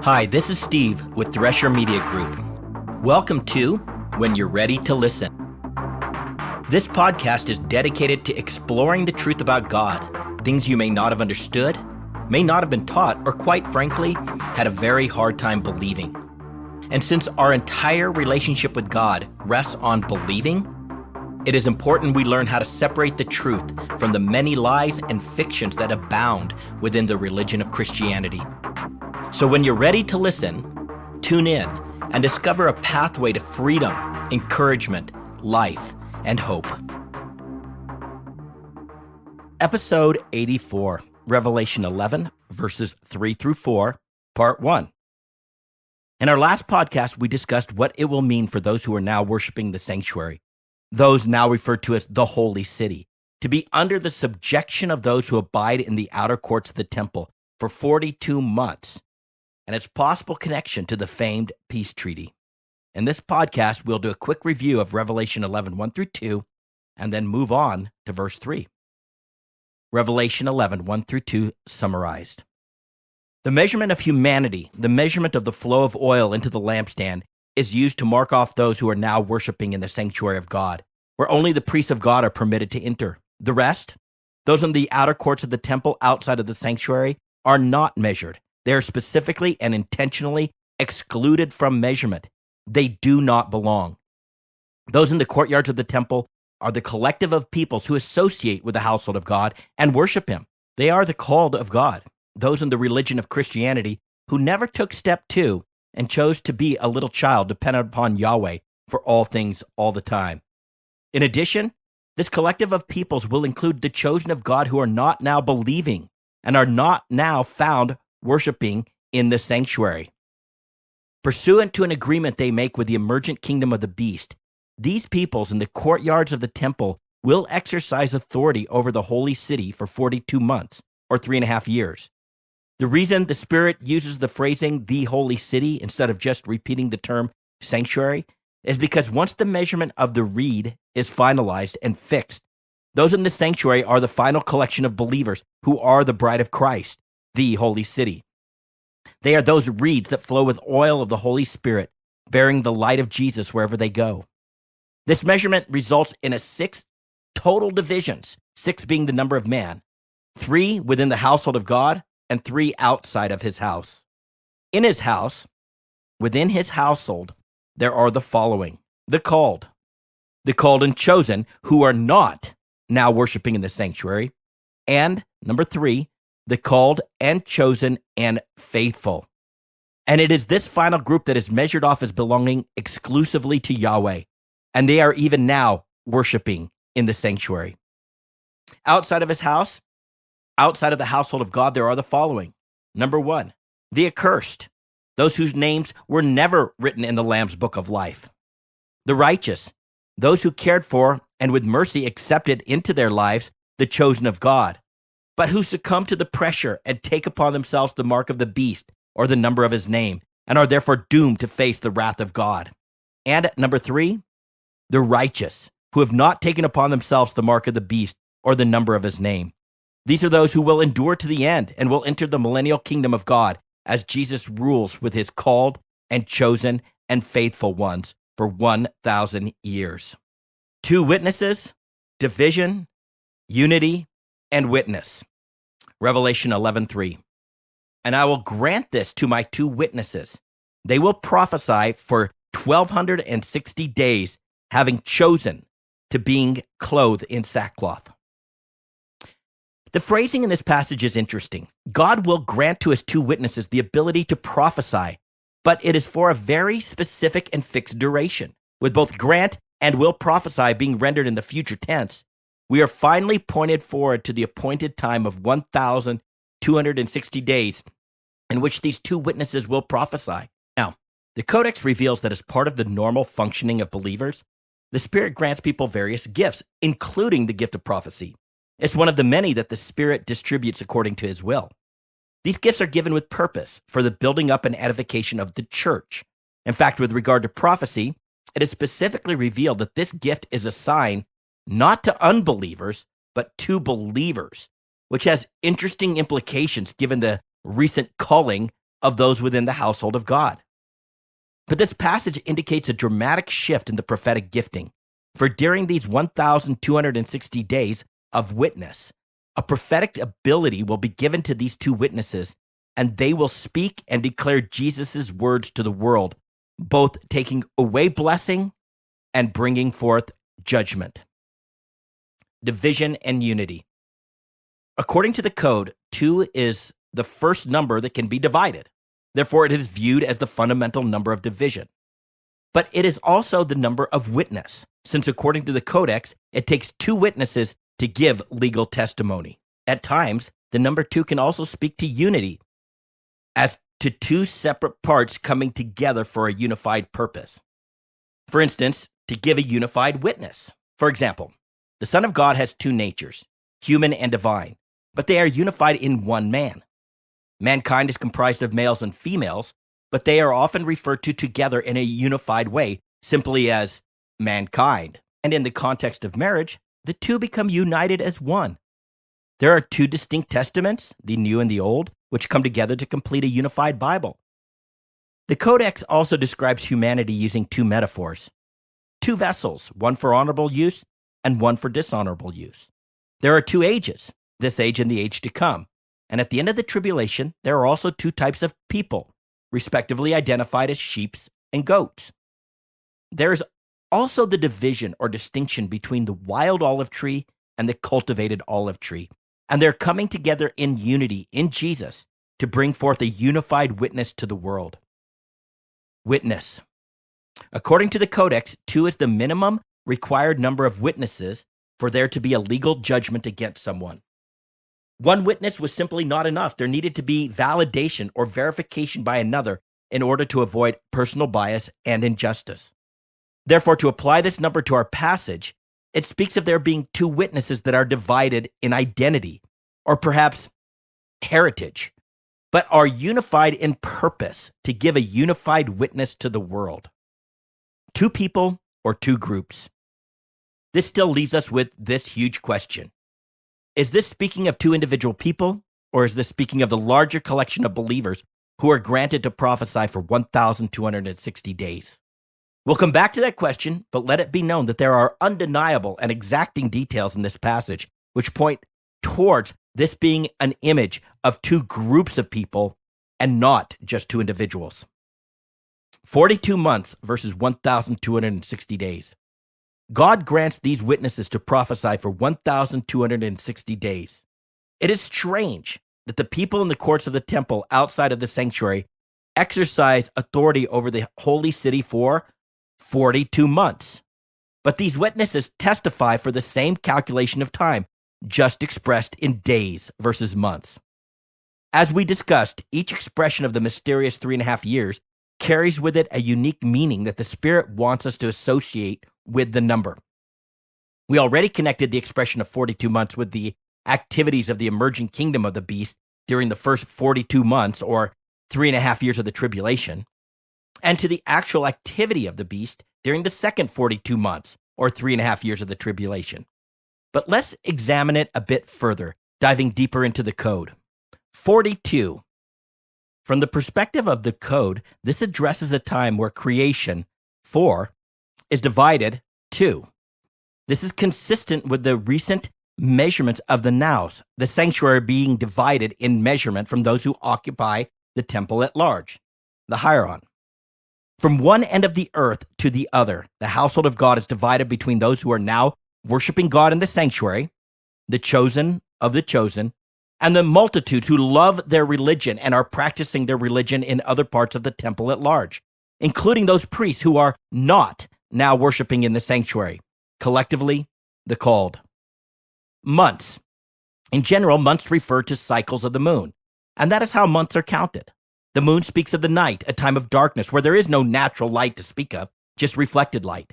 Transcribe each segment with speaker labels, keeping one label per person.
Speaker 1: Hi, this is Steve with Thresher Media Group. Welcome to When You're Ready to Listen. This podcast is dedicated to exploring the truth about God, things you may not have understood, may not have been taught, or quite frankly, had a very hard time believing. And since our entire relationship with God rests on believing, it is important we learn how to separate the truth from the many lies and fictions that abound within the religion of Christianity. So when you're ready to listen, tune in and discover a pathway to freedom, encouragement, life, and hope. Episode 84, Revelation 11, verses 3 through 4, Part 1. In our last podcast, we discussed what it will mean for those who are now worshiping the sanctuary, those now referred to as the holy city, to be under the subjection of those who abide in the outer courts of the temple for 42 months, and its possible connection to the famed peace treaty. In this podcast, we'll do a quick review of Revelation 11, 1 through 2, and then move on to verse 3. Revelation 11, 1 through 2, summarized. The measurement of humanity, the measurement of the flow of oil into the lampstand, is used to mark off those who are now worshiping in the sanctuary of God, where only the priests of God are permitted to enter. The rest, those in the outer courts of the temple outside of the sanctuary, are not measured. They are specifically and intentionally excluded from measurement. They do not belong. Those in the courtyards of the temple are the collective of peoples who associate with the household of God and worship him. They are the called of God, those in the religion of Christianity who never took step 2 and chose to be a little child dependent upon Yahweh for all things all the time. In addition, this collective of peoples will include the chosen of God who are not now believing and are not now found worshiping in the sanctuary. Pursuant to an agreement they make with the emergent kingdom of the beast, these peoples in the courtyards of the temple will exercise authority over the holy city for 42 months, or 3.5 years. The reason the Spirit uses the phrasing, the holy city, instead of just repeating the term sanctuary, is because once the measurement of the reed is finalized and fixed, those in the sanctuary are the final collection of believers who are the bride of Christ, the holy city. They are those reeds that flow with oil of the Holy Spirit, bearing the light of Jesus wherever they go. This measurement results in 6 total divisions, 6 being the number of man, 3 within the household of God, and 3 outside of his house. In his house, within his household, there are the following: the called and chosen who are not now worshiping in the sanctuary, and number 3, the called and chosen and faithful. And it is this final group that is measured off as belonging exclusively to Yahweh, and they are even now worshiping in the sanctuary. Outside of his house, outside of the household of God, there are the following. Number 1, the accursed, those whose names were never written in the Lamb's book of life. The righteous, those who cared for and with mercy accepted into their lives the chosen of God, but who succumb to the pressure and take upon themselves the mark of the beast or the number of his name, and are therefore doomed to face the wrath of God. And number 3, the righteous, who have not taken upon themselves the mark of the beast or the number of his name. These are those who will endure to the end and will enter the millennial kingdom of God as Jesus rules with his called and chosen and faithful ones for 1,000 years. 2 witnesses, division, unity, and witness. Revelation 11:3. And I will grant this to my 2 witnesses. They will prophesy for 1,260 days, having chosen to being clothed in sackcloth. The phrasing in this passage is interesting. God will grant to his 2 witnesses the ability to prophesy, but it is for a very specific and fixed duration. With both grant and will prophesy being rendered in the future tense, we are finally pointed forward to the appointed time of 1,260 days in which these 2 witnesses will prophesy. Now, the Codex reveals that as part of the normal functioning of believers, the Spirit grants people various gifts, including the gift of prophecy. It's one of the many that the Spirit distributes according to his will. These gifts are given with purpose for the building up and edification of the church. In fact, with regard to prophecy, it is specifically revealed that this gift is a sign not to unbelievers, but to believers, which has interesting implications given the recent culling of those within the household of God. But this passage indicates a dramatic shift in the prophetic gifting. For during these 1,260 days of witness, a prophetic ability will be given to these two witnesses, and they will speak and declare Jesus' words to the world, both taking away blessing and bringing forth judgment. Division and unity. According to the code, 2 is the first number that can be divided. Therefore, it is viewed as the fundamental number of division. But it is also the number of witness, since according to the Codex, it takes 2 witnesses to give legal testimony. At times, the number 2 can also speak to unity, as to 2 separate parts coming together for a unified purpose. For instance, to give a unified witness. For example, the Son of God has 2 natures, human and divine, but they are unified in one man. Mankind is comprised of males and females, but they are often referred to together in a unified way, simply as mankind. And in the context of marriage, the 2 become united as one. There are 2 distinct testaments, the New and the Old, which come together to complete a unified Bible. The Codex also describes humanity using 2 metaphors. 2 vessels, one for honorable use and one for dishonorable use. There are 2 ages, this age and the age to come. And at the end of the tribulation, there are also 2 types of people, respectively identified as sheep and goats. There is also the division or distinction between the wild olive tree and the cultivated olive tree. And they're coming together in unity in Jesus to bring forth a unified witness to the world. Witness. According to the Codex, 2 is the minimum required number of witnesses for there to be a legal judgment against someone. 1 witness was simply not enough. There needed to be validation or verification by another in order to avoid personal bias and injustice. Therefore, to apply this number to our passage, it speaks of there being 2 witnesses that are divided in identity, or perhaps heritage, but are unified in purpose to give a unified witness to the world. 2 people or 2 groups. This still leaves us with this huge question. Is this speaking of 2 individual people, or is this speaking of the larger collection of believers who are granted to prophesy for 1,260 days? We'll come back to that question, but let it be known that there are undeniable and exacting details in this passage which point towards this being an image of 2 groups of people and not just 2 individuals. 42 months versus 1,260 days. God grants these witnesses to prophesy for 1,260 days. It is strange that the people in the courts of the temple outside of the sanctuary exercise authority over the holy city for 42 months. But these witnesses testify for the same calculation of time, just expressed in days versus months. As we discussed, each expression of the mysterious 3.5 years carries with it a unique meaning that the Spirit wants us to associate with the number. We already connected the expression of 42 months with the activities of the emerging kingdom of the beast during the first 42 months, or 3.5 years of the tribulation, and to the actual activity of the beast during the second 42 months, or 3.5 years of the tribulation. But let's examine it a bit further, diving deeper into the code. 42. From the perspective of the code, this addresses a time where creation, 4, is divided 2. This is consistent with the recent measurements of the nows, the sanctuary being divided in measurement from those who occupy the temple at large, the hieron. From one end of the earth to the other, the household of God is divided between those who are now worshiping God in the sanctuary, the chosen of the chosen, and the multitudes who love their religion and are practicing their religion in other parts of the temple at large, including those priests who are not now worshiping in the sanctuary, collectively, the called. Months. In general, months refer to cycles of the moon, and that is how months are counted. The moon speaks of the night, a time of darkness where there is no natural light to speak of, just reflected light.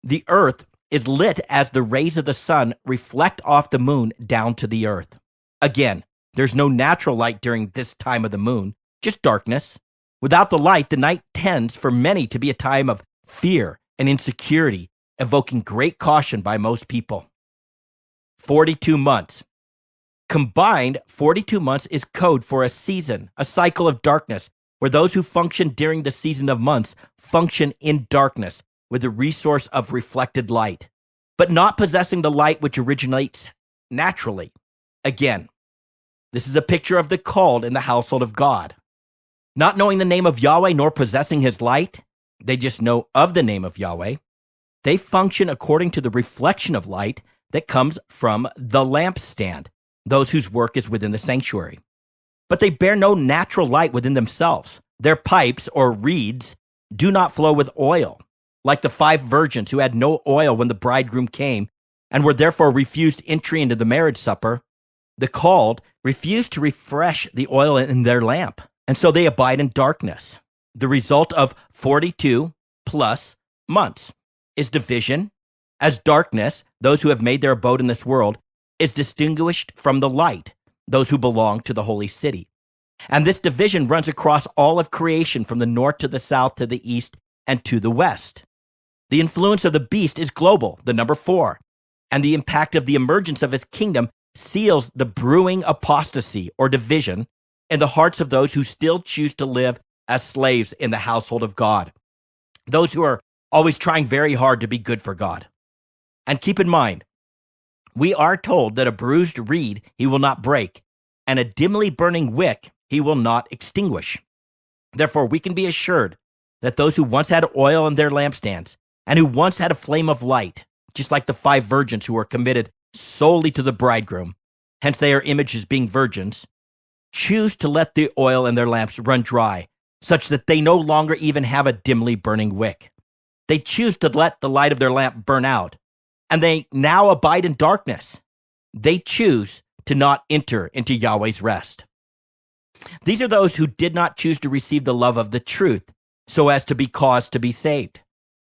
Speaker 1: The earth is lit as the rays of the sun reflect off the moon down to the earth. Again, there's no natural light during this time of the moon, just darkness. Without the light, the night tends for many to be a time of fear and insecurity, evoking great caution by most people. 42 months. Combined, 42 months is code for a season, a cycle of darkness, where those who function during the season of months function in darkness with the resource of reflected light, but not possessing the light which originates naturally. Again, this is a picture of the called in the household of God. Not knowing the name of Yahweh nor possessing his light, they just know of the name of Yahweh. They function according to the reflection of light that comes from the lampstand, those whose work is within the sanctuary. But they bear no natural light within themselves. Their pipes or reeds do not flow with oil, like the 5 virgins who had no oil when the bridegroom came and were therefore refused entry into the marriage supper. The called refused to refresh the oil in their lamp, and so they abide in darkness. The result of 42 plus months is division, as darkness, those who have made their abode in this world, is distinguished from the light, those who belong to the holy city. And this division runs across all of creation from the north to the south to the east and to the west. The influence of the beast is global, the number 4, and the impact of the emergence of his kingdom seals the brewing apostasy or division in the hearts of those who still choose to live as slaves in the household of God, those who are always trying very hard to be good for God. And keep in mind, we are told that a bruised reed he will not break, and a dimly burning wick he will not extinguish. Therefore, we can be assured that those who once had oil in their lampstands, and who once had a flame of light, just like the 5 virgins who were committed solely to the bridegroom, hence they are images being virgins, choose to let the oil in their lamps run dry, such that they no longer even have a dimly burning wick. They choose to let the light of their lamp burn out, and they now abide in darkness. They choose to not enter into Yahweh's rest. These are those who did not choose to receive the love of the truth, so as to be caused to be saved.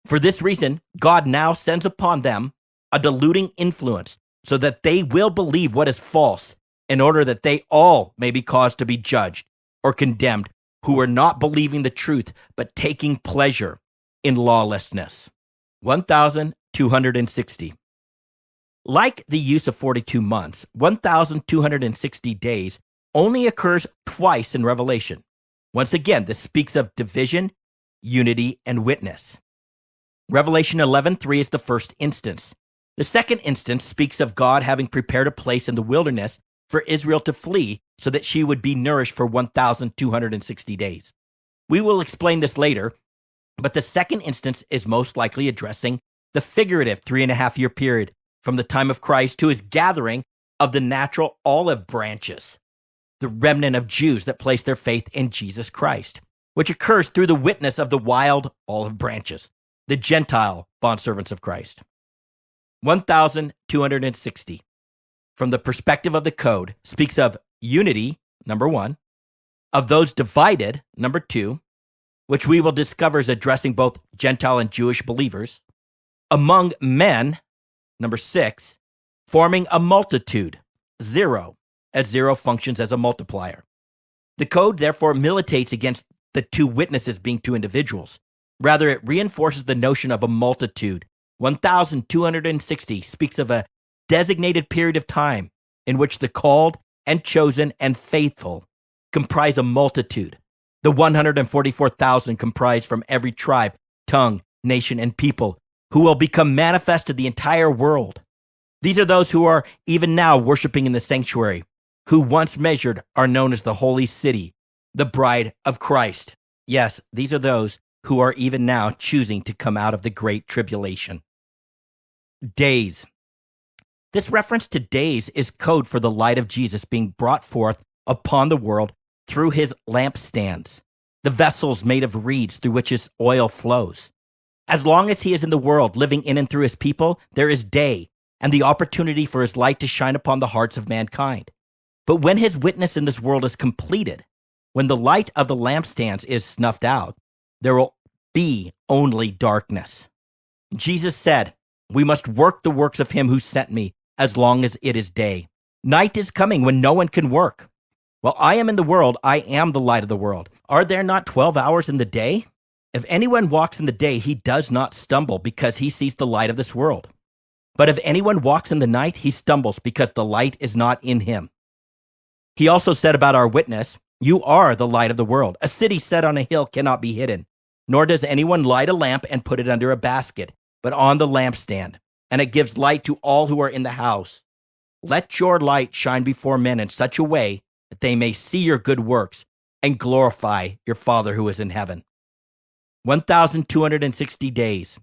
Speaker 1: For this reason, God now sends upon them a deluding influence, so that they will believe what is false, in order that they all may be caused to be judged or condemned, who are not believing the truth, but taking pleasure in lawlessness. 1,260. Like the use of 42 months, 1,260 days only occurs twice in Revelation. Once again, this speaks of division, unity, and witness. Revelation 11:3 is the first instance. The second instance speaks of God having prepared a place in the wilderness for Israel to flee so that she would be nourished for 1,260 days. We will explain this later, but the second instance is most likely addressing the figurative 3.5-year period from the time of Christ to his gathering of the natural olive branches, the remnant of Jews that place their faith in Jesus Christ, which occurs through the witness of the wild olive branches, the Gentile bondservants of Christ. 1,260, from the perspective of the code, speaks of unity, number 1, of those divided, number 2, which we will discover is addressing both Gentile and Jewish believers, among men, number 6, forming a multitude, 0, as 0 functions as a multiplier. The code therefore militates against the 2 witnesses being 2 individuals. Rather, it reinforces the notion of a multitude. 1,260 speaks of a designated period of time in which the called and chosen and faithful comprise a multitude. The 144,000 comprise from every tribe, tongue, nation, and people who will become manifest to the entire world. These are those who are even now worshiping in the sanctuary, who once measured are known as the holy city, the bride of Christ. Yes, these are those who are even now choosing to come out of the great tribulation. Days. This reference to days is code for the light of Jesus being brought forth upon the world through his lampstands, the vessels made of reeds through which his oil flows. As long as he is in the world, living in and through his people, there is day and the opportunity for his light to shine upon the hearts of mankind. But when his witness in this world is completed, when the light of the lampstands is snuffed out, there will be only darkness. Jesus said, "We must work the works of him who sent me as long as it is day." Night is coming when no one can work. While I am in the world, I am the light of the world. Are there not 12 hours in the day? If anyone walks in the day, he does not stumble because he sees the light of this world. But if anyone walks in the night, he stumbles because the light is not in him. He also said about our witness, "You are the light of the world. A city set on a hill cannot be hidden. Nor does anyone light a lamp and put it under a basket, but on the lampstand, and it gives light to all who are in the house. Let your light shine before men in such a way that they may see your good works and glorify your Father who is in heaven." 1,260 days.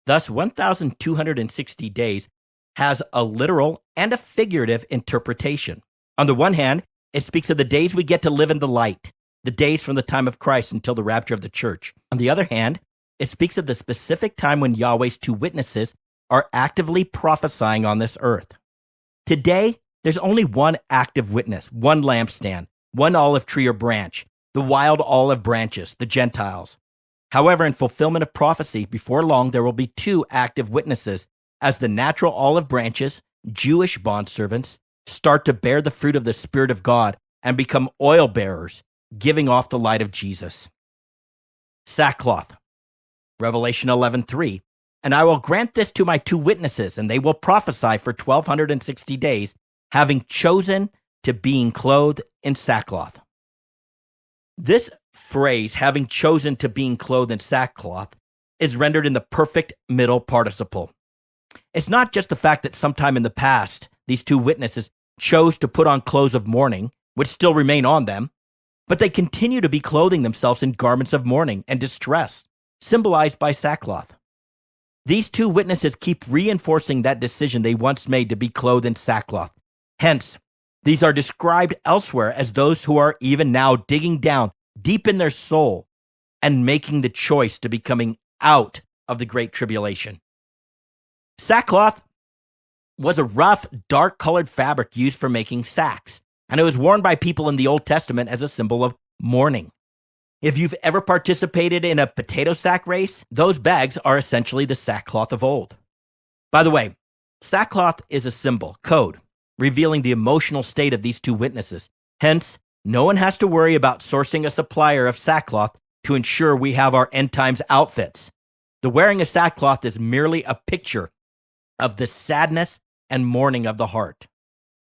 Speaker 1: Thus, 1,260 days has a literal and a figurative interpretation. On the one hand, it speaks of the days we get to live in the light, the days from the time of Christ until the rapture of the church. On the other hand, it speaks of the specific time when Yahweh's two witnesses are actively prophesying on this earth. Today, there's only one active witness, one lampstand, one olive tree or branch, the wild olive branches, the Gentiles. However, in fulfillment of prophecy, before long there will be two active witnesses as the natural olive branches, Jewish bondservants, start to bear the fruit of the Spirit of God and become oil bearers, giving off the light of Jesus. Sackcloth. Revelation 11:3. "And I will grant this to my two witnesses, and they will prophesy for 1,260 days, having chosen to being clothed in sackcloth." This phrase, "having chosen to being clothed in sackcloth," is rendered in the perfect middle participle. It's not just the fact that sometime in the past, these two witnesses chose to put on clothes of mourning, which still remain on them, but they continue to be clothing themselves in garments of mourning and distress, symbolized by sackcloth. These two witnesses keep reinforcing that decision they once made to be clothed in sackcloth. Hence, these are described elsewhere as those who are even now digging down deep in their soul and making the choice to be coming out of the Great Tribulation. Sackcloth was a rough, dark-colored fabric used for making sacks, and it was worn by people in the Old Testament as a symbol of mourning. If you've ever participated in a potato sack race, those bags are essentially the sackcloth of old. By the way, sackcloth is a symbol, code, revealing the emotional state of these two witnesses. Hence, no one has to worry about sourcing a supplier of sackcloth to ensure we have our end times outfits. The wearing of sackcloth is merely a picture of the sadness and mourning of the heart.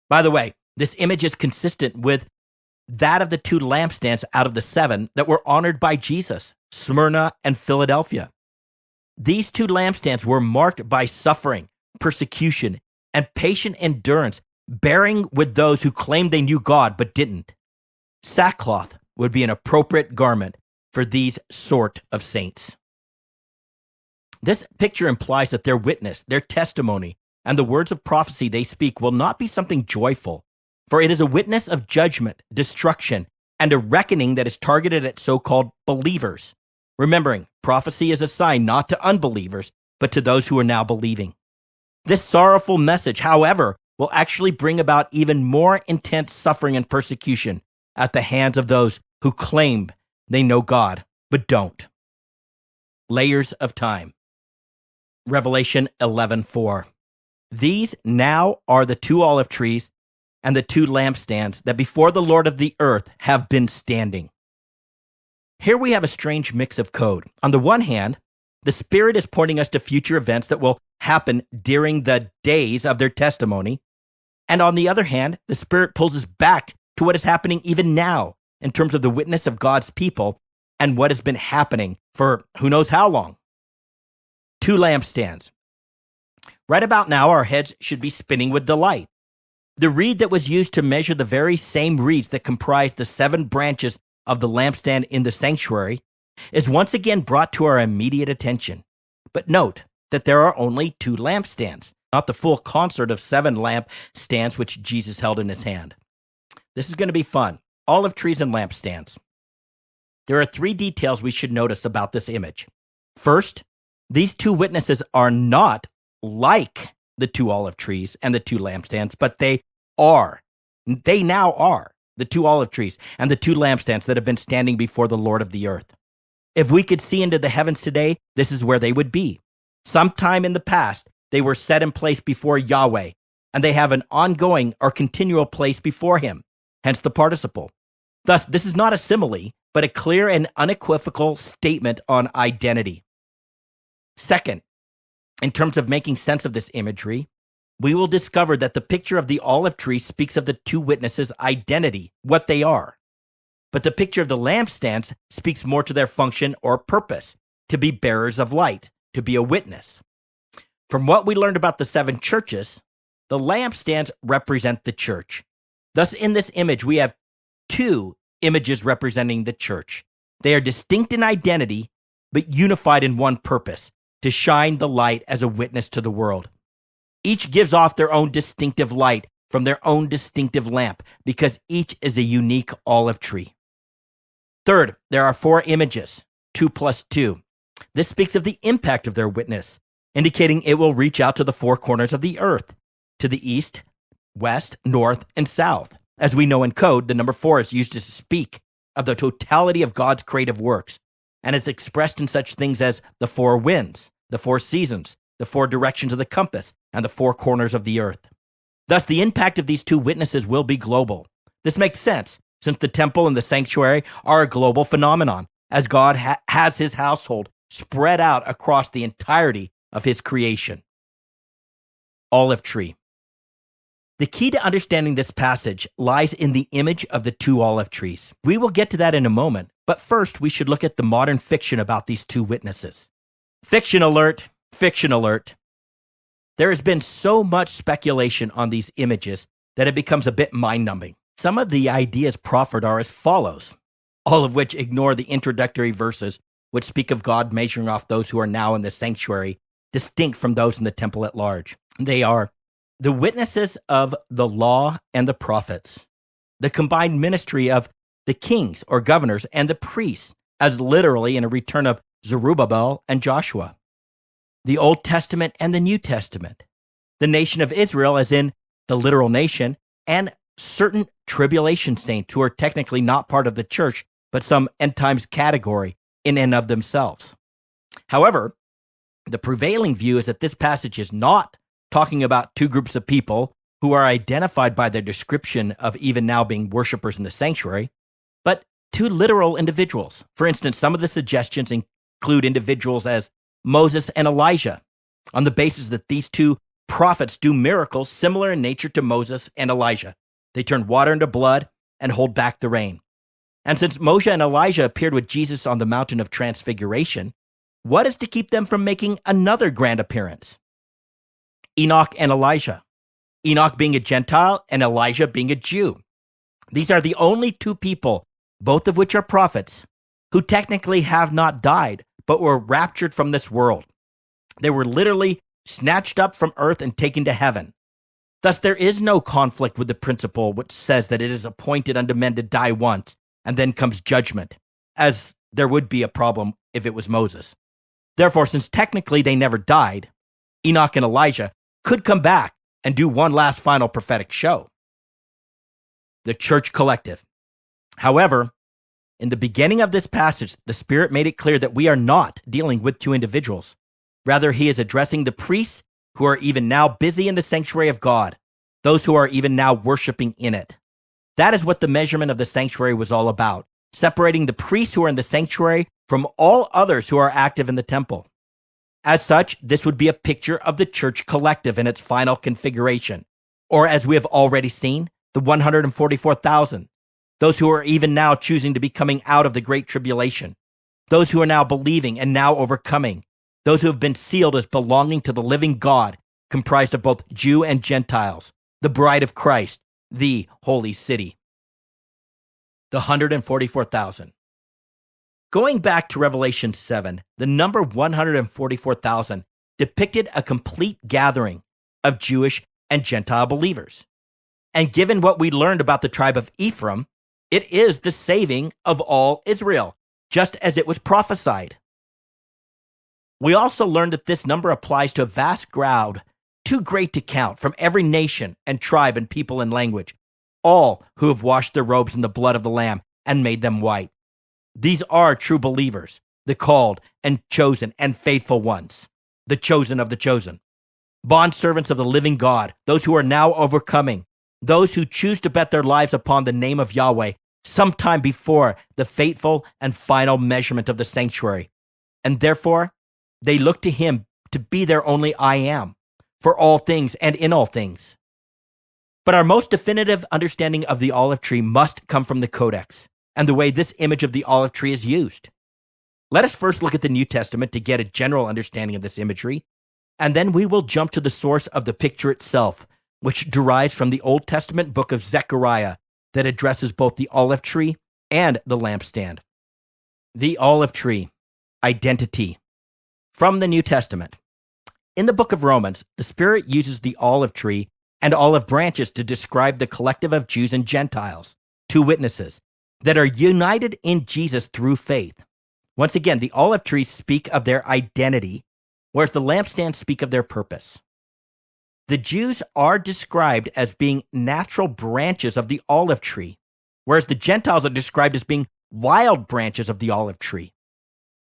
Speaker 1: By the way, this image is consistent with that of the two lampstands out of the seven that were honored by Jesus, Smyrna and Philadelphia. These two lampstands were marked by suffering, persecution, and patient endurance, bearing with those who claimed they knew God but didn't. Sackcloth would be an appropriate garment for these sort of saints. This picture implies that their witness, their testimony, and the words of prophecy they speak will not be something joyful, for it is a witness of judgment, destruction, and a reckoning that is targeted at so-called believers. Remembering, prophecy is a sign not to unbelievers, but to those who are now believing. This sorrowful message, however, will actually bring about even more intense suffering and persecution at the hands of those who claim they know God, but don't. Layers of time. Revelation 11:4. "These now are the two olive trees and the two lampstands that before the Lord of the earth have been standing." Here we have a strange mix of code. On the one hand, the Spirit is pointing us to future events that will happen during the days of their testimony. And on the other hand, the Spirit pulls us back to what is happening even now in terms of the witness of God's people and what has been happening for who knows how long. Two lampstands. Right about now, our heads should be spinning with delight. The reed that was used to measure the very same reeds that comprise the 7 branches of the lampstand in the sanctuary is once again brought to our immediate attention. But note that there are only 2 lampstands, not the full concert of 7 lampstands which Jesus held in his hand. This is going to be fun. Olive trees and lampstands. There are 3 details we should notice about this image. First, these 2 witnesses are not like the 2 olive trees and the 2 lampstands, but they now are the 2 olive trees and the 2 lampstands that have been standing before the Lord of the earth. If we could see into the heavens today, this is where they would be. Sometime in the past, they were set in place before Yahweh, and they have an ongoing or continual place before him, hence the participle. Thus, this is not a simile, but a clear and unequivocal statement on identity. Second, in terms of making sense of this imagery, we will discover that the picture of the olive tree speaks of the two witnesses' identity, what they are. But the picture of the lampstands speaks more to their function or purpose, to be bearers of light, to be a witness. From what we learned about the seven churches, the lampstands represent the church. Thus, in this image, we have two images representing the church. They are distinct in identity, but unified in one purpose, to shine the light as a witness to the world. Each gives off their own distinctive light from their own distinctive lamp, because each is a unique olive tree. Third, there are four images, 2 plus 2. This speaks of the impact of their witness, indicating it will reach out to the four corners of the earth, to the east, west, north, and south. As we know in code, the number 4 is used to speak of the totality of God's creative works, and is expressed in such things as the four winds, the four seasons, the four directions of the compass, and the four corners of the earth. Thus, the impact of these two witnesses will be global. This makes sense, since the temple and the sanctuary are a global phenomenon, as God has his household spread out across the entirety of his creation. Olive tree. The key to understanding this passage lies in the image of the two olive trees. We will get to that in a moment, but first we should look at the modern fiction about these two witnesses. Fiction alert, fiction alert. There has been so much speculation on these images that it becomes a bit mind-numbing. Some of the ideas proffered are as follows, all of which ignore the introductory verses which speak of God measuring off those who are now in the sanctuary, distinct from those in the temple at large. They are the witnesses of the law and the prophets, the combined ministry of the kings or governors and the priests, as literally in a return of Zerubbabel and Joshua, the Old Testament and the New Testament, the nation of Israel as in the literal nation, and certain tribulation saints who are technically not part of the church, but some end times category in and of themselves. However, the prevailing view is that this passage is not talking about two groups of people who are identified by their description of even now being worshipers in the sanctuary, but two literal individuals. For instance, some of the suggestions include individuals as Moses and Elijah, on the basis that these two prophets do miracles similar in nature to Moses and Elijah. They turn water into blood and hold back the rain. And since Moses and Elijah appeared with Jesus on the mountain of transfiguration, what is to keep them from making another grand appearance? Enoch and Elijah. Enoch being a Gentile and Elijah being a Jew. These are the only two people, both of which are prophets, who technically have not died, but were raptured from this world. They were literally snatched up from earth and taken to heaven. Thus, there is no conflict with the principle which says that it is appointed unto men to die once, and then comes judgment, as there would be a problem if it was Moses. Therefore, since technically they never died, Enoch and Elijah could come back and do one last final prophetic show. The church collective. However, in the beginning of this passage, the Spirit made it clear that we are not dealing with two individuals. Rather, he is addressing the priests who are even now busy in the sanctuary of God, those who are even now worshiping in it. That is what the measurement of the sanctuary was all about, separating the priests who are in the sanctuary from all others who are active in the temple. As such, this would be a picture of the church collective in its final configuration, or as we have already seen, the 144,000, those who are even now choosing to be coming out of the great tribulation, those who are now believing and now overcoming, those who have been sealed as belonging to the living God, comprised of both Jew and Gentiles, the bride of Christ, the holy city. The 144,000. Going back to Revelation 7, the number 144,000 depicted a complete gathering of Jewish and Gentile believers. And given what we learned about the tribe of Ephraim, it is the saving of all Israel, just as it was prophesied. We also learned that this number applies to a vast crowd, too great to count, from every nation and tribe and people and language, all who have washed their robes in the blood of the Lamb and made them white. These are true believers, the called and chosen and faithful ones, the chosen of the chosen, bondservants of the living God, those who are now overcoming, those who choose to bet their lives upon the name of Yahweh sometime before the fateful and final measurement of the sanctuary. And therefore, they look to him to be their only I am, for all things and in all things. But our most definitive understanding of the olive tree must come from the Codex and the way this image of the olive tree is used. Let us first look at the New Testament to get a general understanding of this imagery, and then we will jump to the source of the picture itself, which derives from the Old Testament book of Zechariah that addresses both the olive tree and the lampstand. The olive tree, identity. From the New Testament. In the book of Romans, the Spirit uses the olive tree and olive branches to describe the collective of Jews and Gentiles, two witnesses, that are united in Jesus through faith. Once again, the olive trees speak of their identity, whereas the lampstands speak of their purpose. The Jews are described as being natural branches of the olive tree, whereas the Gentiles are described as being wild branches of the olive tree.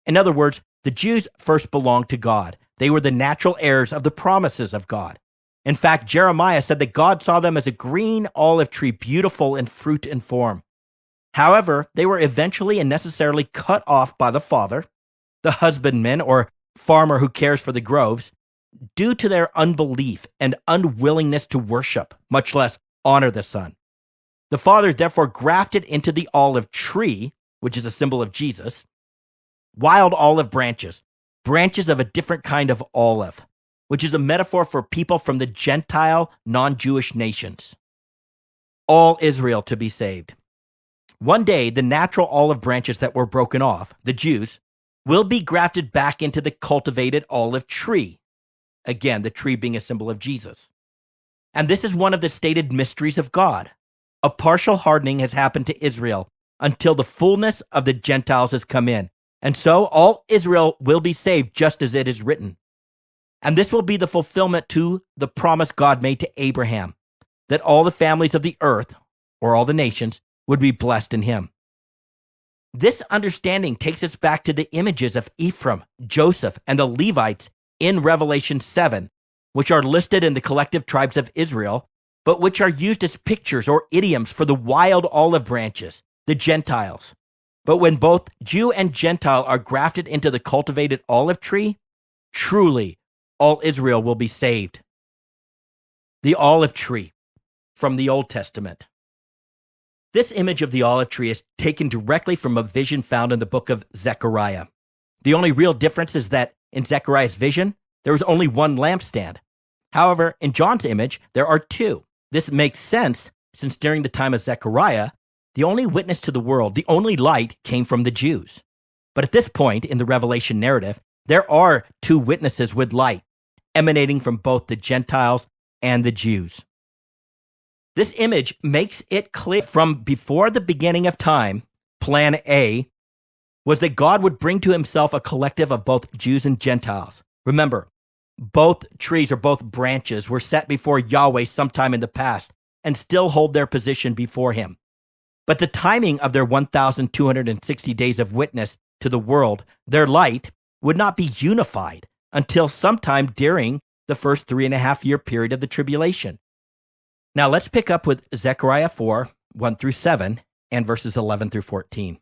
Speaker 1: In other words, the Jews first belonged to God. They were the natural heirs of the promises of God. In fact, Jeremiah said that God saw them as a green olive tree, beautiful in fruit and form. However, they were eventually and necessarily cut off by the father, the husbandman or farmer who cares for the groves, due to their unbelief and unwillingness to worship, much less honor the Son. The father therefore grafted into the olive tree, which is a symbol of Jesus, wild olive branches, branches of a different kind of olive, which is a metaphor for people from the Gentile, non-Jewish nations. All Israel to be saved. One day, the natural olive branches that were broken off, the Jews, will be grafted back into the cultivated olive tree. Again, the tree being a symbol of Jesus. And this is one of the stated mysteries of God. A partial hardening has happened to Israel until the fullness of the Gentiles has come in. And so all Israel will be saved just as it is written. And this will be the fulfillment to the promise God made to Abraham, that all the families of the earth, or all the nations, would be blessed in him. This understanding takes us back to the images of Ephraim, Joseph, and the Levites in Revelation 7, which are listed in the collective tribes of Israel, but which are used as pictures or idioms for the wild olive branches, the Gentiles. But when both Jew and Gentile are grafted into the cultivated olive tree, truly all Israel will be saved. The olive tree from the Old Testament. This image of the olive tree is taken directly from a vision found in the book of Zechariah. The only real difference is that in Zechariah's vision, there was only one lampstand. However, in John's image, there are two. This makes sense since during the time of Zechariah, the only witness to the world, the only light, came from the Jews. But at this point in the Revelation narrative, there are two witnesses with light, emanating from both the Gentiles and the Jews. This image makes it clear from before the beginning of time, plan A was that God would bring to himself a collective of both Jews and Gentiles. Remember, both trees or both branches were set before Yahweh sometime in the past and still hold their position before him. But the timing of their 1,260 days of witness to the world, their light, would not be unified until sometime during the first 3.5-year period of the tribulation. Now let's pick up with Zechariah 4, 1 through 7, and verses 11 through 14.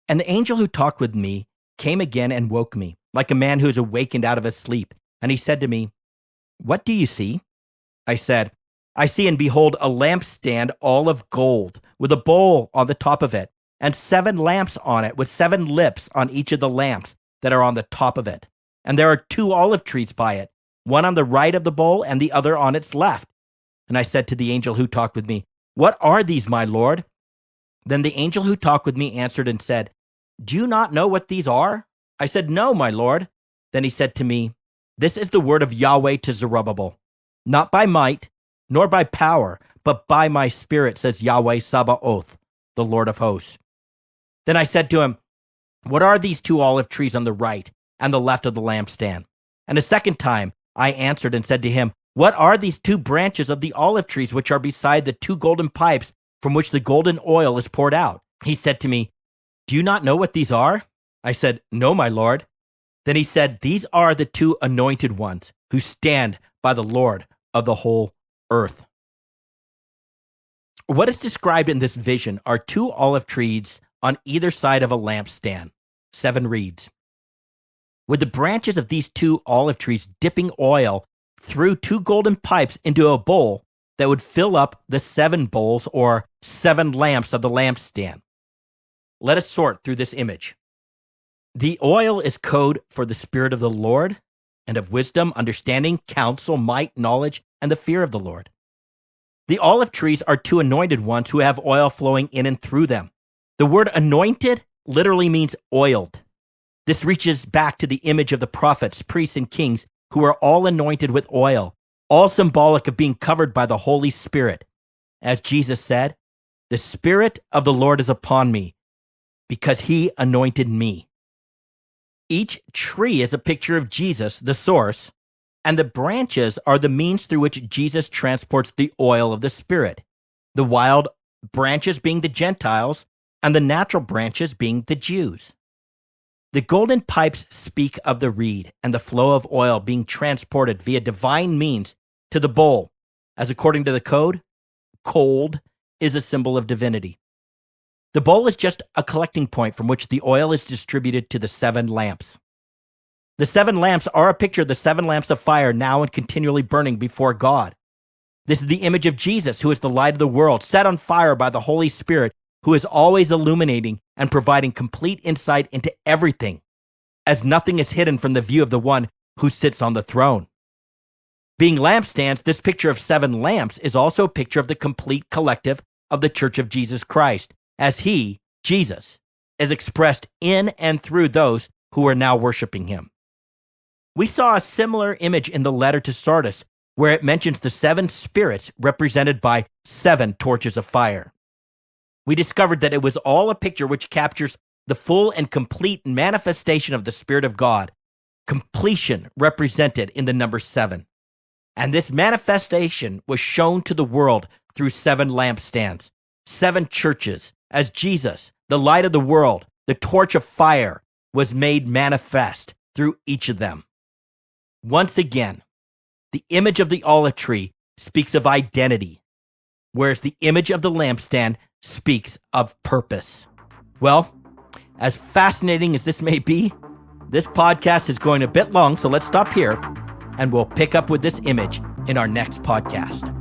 Speaker 1: And the angel who talked with me came again and woke me, like a man who is awakened out of his sleep. And he said to me, "What do you see?" I said, "I see and behold a lampstand all of gold, with a bowl on the top of it, and 7 lamps on it, with 7 lips on each of the lamps that are on the top of it. And there are 2 olive trees by it, one on the right of the bowl and the other on its left." And I said to the angel who talked with me, "What are these, my Lord?" Then the angel who talked with me answered and said, "Do you not know what these are?" I said, "No, my Lord." Then he said to me, "This is the word of Yahweh to Zerubbabel. Not by might, nor by power, but by my spirit, says Yahweh Sabaoth, the Lord of hosts." Then I said to him, "What are these 2 olive trees on the right and the left of the lampstand?" And a second time I answered and said to him, "What are these 2 branches of the olive trees which are beside the 2 golden pipes from which the golden oil is poured out?" He said to me, "Do you not know what these are?" I said, "No, my Lord." Then he said, "These are the 2 anointed ones who stand by the Lord of the whole earth." What is described in this vision are 2 olive trees on either side of a lampstand, 7 reeds, with the branches of these 2 olive trees dipping oil threw 2 golden pipes into a bowl that would fill up the 7 bowls or 7 lamps of the lampstand. Let us sort through this image. The oil is code for the Spirit of the Lord and of wisdom, understanding, counsel, might, knowledge, and the fear of the Lord. The olive trees are 2 anointed ones who have oil flowing in and through them. The word anointed literally means oiled. This reaches back to the image of the prophets, priests, and kings who are all anointed with oil, all symbolic of being covered by the Holy Spirit. As Jesus said, "The Spirit of the Lord is upon me, because he anointed me." Each tree is a picture of Jesus, the source, and the branches are the means through which Jesus transports the oil of the Spirit, the wild branches being the Gentiles, and the natural branches being the Jews. The golden pipes speak of the reed and the flow of oil being transported via divine means to the bowl, as according to the code, gold is a symbol of divinity. The bowl is just a collecting point from which the oil is distributed to the 7 lamps. The 7 lamps are a picture of the 7 lamps of fire now and continually burning before God. This is the image of Jesus, who is the light of the world, set on fire by the Holy Spirit, who is always illuminating and providing complete insight into everything, as nothing is hidden from the view of the one who sits on the throne. Being lampstands, this picture of 7 lamps is also a picture of the complete collective of the Church of Jesus Christ, as he, Jesus, is expressed in and through those who are now worshiping him. We saw a similar image in the letter to Sardis, where it mentions the 7 spirits represented by 7 torches of fire. We discovered that it was all a picture which captures the full and complete manifestation of the Spirit of God, completion represented in the number 7. And this manifestation was shown to the world through 7 lampstands, 7 churches, as Jesus, the light of the world, the torch of fire, was made manifest through each of them. Once again, the image of the olive tree speaks of identity, whereas the image of the lampstand speaks of purpose. Well, as fascinating as this may be, this podcast is going a bit long, so let's stop here, and we'll pick up with this image in our next podcast.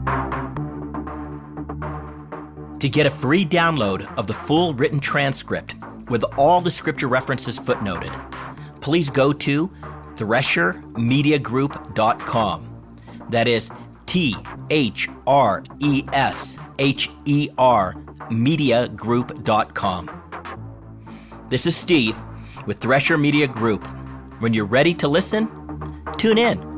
Speaker 1: To get a free download of the full written transcript with all the scripture references footnoted, please go to threshermediagroup.com. That is THRESHER mediagroup.com. This is Steve with Thresher Media Group. When you're ready to listen, tune in.